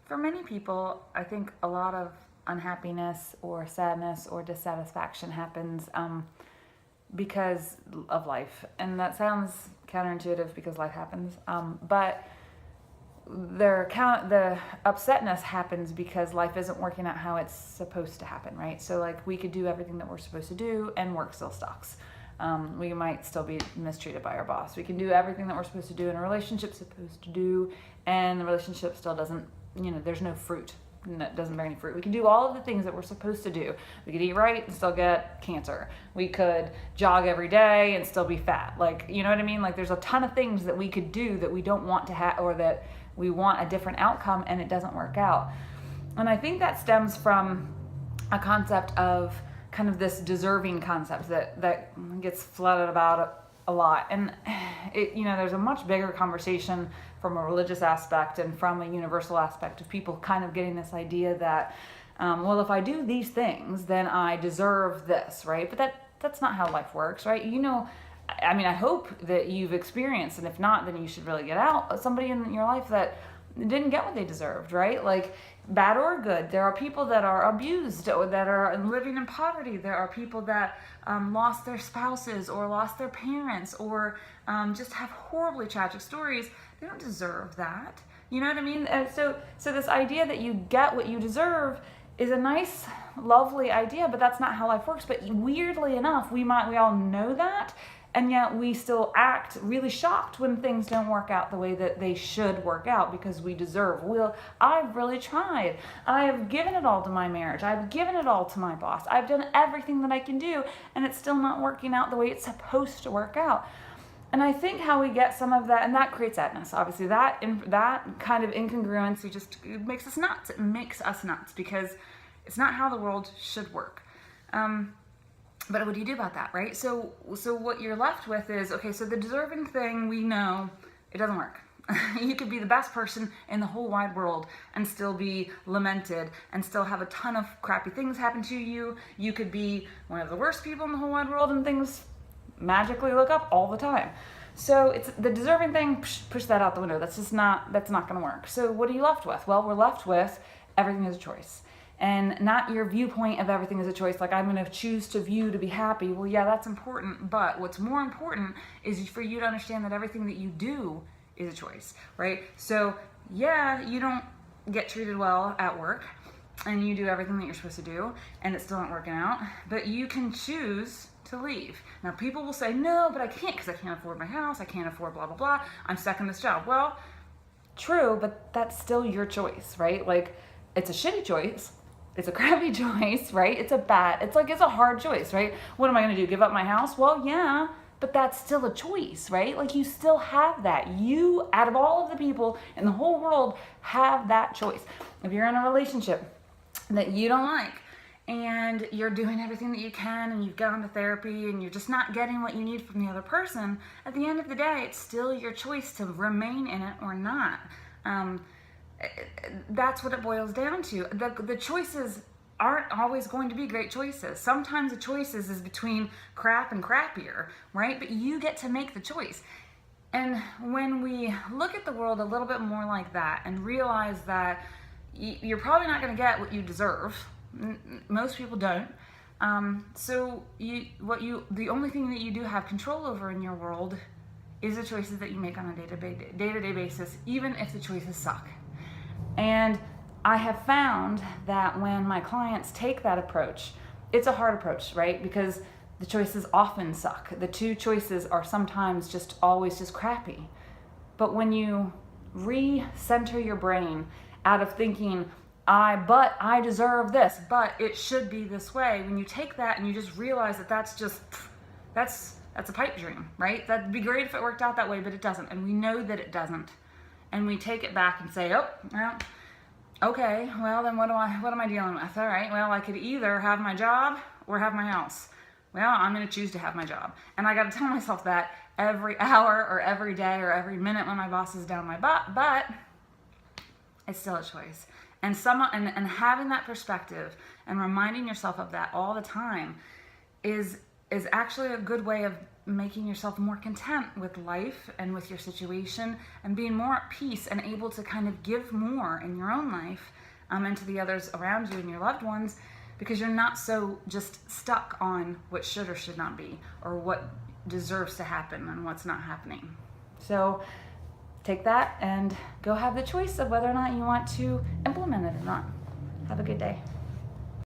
For many people, I think a lot of unhappiness or sadness or dissatisfaction happens because of life. And that sounds counterintuitive because life happens. But the upsetness happens because life isn't working out how it's supposed to happen, right? So like we could do everything that we're supposed to do and work still sucks. We might still be mistreated by our boss. We can do everything that we're supposed to do in a relationship supposed to do, and the relationship still doesn't, there's no fruit. That doesn't bear any fruit. We can do all of the things that we're supposed to do. We could eat right and still get cancer. We could jog every day and still be fat. Like, you know what I mean? Like there's a ton of things that we could do that we don't want to have, or that we want a different outcome and it doesn't work out. And I think that stems from a concept of kind of this deserving concept that gets flooded about a lot. And there's a much bigger conversation from a religious aspect and from a universal aspect of people kind of getting this idea that, well, if I do these things, then I deserve this, right? But that's not how life works, right? I hope that you've experienced, and if not, then you should really get out, somebody in your life that didn't get what they deserved, right? Like bad or good. There are people that are abused or that are living in poverty. There are people that lost their spouses or lost their parents or just have horribly tragic stories. They don't deserve that. You know what I mean? And so this idea that you get what you deserve is a nice, lovely idea, but that's not how life works. But weirdly enough, we all know that, and yet we still act really shocked when things don't work out the way that they should work out because we deserve. Well, I've really tried. I have given it all to my marriage. I've given it all to my boss. I've done everything that I can do, and it's still not working out the way it's supposed to work out. And I think how we get some of that, and that creates sadness, obviously, that kind of incongruency it makes us nuts. It makes us nuts because it's not how the world should work. But what do you do about that, right? So what you're left with is, okay, so the deserving thing, we know it doesn't work. You could be the best person in the whole wide world and still be lamented and still have a ton of crappy things happen to you. You could be one of the worst people in the whole wide world and things magically look up all the time. So it's the deserving thing, push that out the window. That's not going to work. So what are you left with? Well, we're left with everything is a choice. And not your viewpoint of everything is a choice, like I'm going to choose to view to be happy. Well, yeah, that's important, but what's more important is for you to understand that everything that you do is a choice, right? So yeah, you don't get treated well at work, and you do everything that you're supposed to do, and it's still not working out, but you can choose to leave. Now, people will say, no, but I can't because I can't afford my house, I can't afford blah, blah, blah, I'm stuck in this job. Well, true, but that's still your choice, right? Like, it's a shitty choice. It's a crappy choice, right? It's a hard choice, right? What am I going to do? Give up my house? Well, yeah, but that's still a choice, right? Like you still have that. You, out of all of the people in the whole world, have that choice. If you're in a relationship that you don't like and you're doing everything that you can and you've gone to therapy and you're just not getting what you need from the other person, at the end of the day, it's still your choice to remain in it or not. That's what it boils down to. The choices aren't always going to be great choices. Sometimes the choices is between crap and crappier, right? But you get to make the choice. And when we look at the world a little bit more like that and realize that you're probably not going to get what you deserve, most people don't. So the only thing that you do have control over in your world is the choices that you make on a day-to-day basis, even if the choices suck. And I have found that when my clients take that approach, it's a hard approach, right? Because the choices often suck. The two choices are sometimes always just crappy. But when you recenter your brain out of thinking, I deserve this, but it should be this way. When you take that and you just realize that that's a pipe dream, right? That'd be great if it worked out that way, but it doesn't. And we know that it doesn't. And we take it back and say, oh, well, okay, well then what am I dealing with? All right, well, I could either have my job or have my house. Well, I'm going to choose to have my job. And I got to tell myself that every hour or every day or every minute when my boss is down my butt, but it's still a choice. And having that perspective and reminding yourself of that all the time is actually a good way making yourself more content with life and with your situation, and being more at peace and able to kind of give more in your own life and to the others around you and your loved ones, because you're not so just stuck on what should or should not be, or what deserves to happen and what's not happening. So take that and go have the choice of whether or not you want to implement it or not. Have a good day.